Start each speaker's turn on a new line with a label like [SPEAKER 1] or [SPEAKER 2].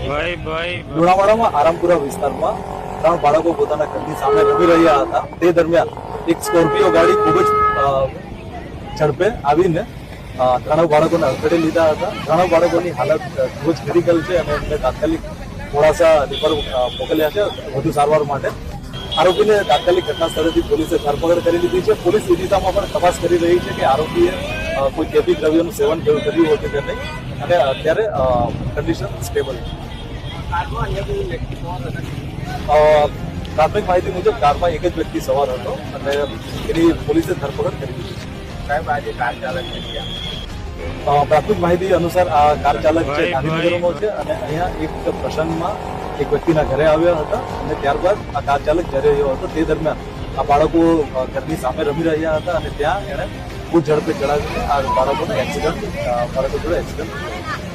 [SPEAKER 1] લુણાવાડામાં આરામપુરા વિસ્તારમાં 3 બાળકો પોતાના ઘરની સામે રમી રહ્યા હતા. તે દરમિયાન એક સ્કોર્પિયો ગાડી ખૂબ જ ઝડપે આવીને 3 બાળકોને અડફેટે લીધા હતા. 3 બાળકોની હાલત ખૂબ જ ક્રિટિકલ છે અને એમને તાત્કાલિક મોડાસા રિફર મોકલ્યા છે વધુ સારવાર માટે. આરોપીને તાત્કાલિક ઘટના સ્થળેથી પોલીસે ધરપકડ કરી લીધી છે. પોલીસ એ દિશામાં પણ તપાસ કરી રહી છે કે આરોપીએ કોઈ કેફી દ્રવ્યોનું સેવન કર્યું હતું કે નહીં, અને અત્યારે કન્ડિશન સ્ટેબલ છે. પ્રાથમિક માહિતી મુજબ કારમાં એક જ વ્યક્તિ સવાર હતો અને એની પોલીસે ધરપકડ કરી દીધી છે.
[SPEAKER 2] સાહેબ, આજે કાર ચાલક
[SPEAKER 1] પ્રાથમિક માહિતી અનુસાર આ કાર ચાલક છે ગાંધીનગરનો છે અને અહીંયા એક પ્રસંગમાં એક વ્યક્તિના ઘરે આવ્યા હતા અને ત્યારબાદ આ કાર ચાલક જઈ રહ્યો હતો. તે દરમિયાન આ બાળકો ઘરની સામે રમી રહ્યા હતા અને ત્યાં એણે ખૂબ ઝડપે ચડાવીને આ બાળકો જોડે એક્સિડન્ટ થયો.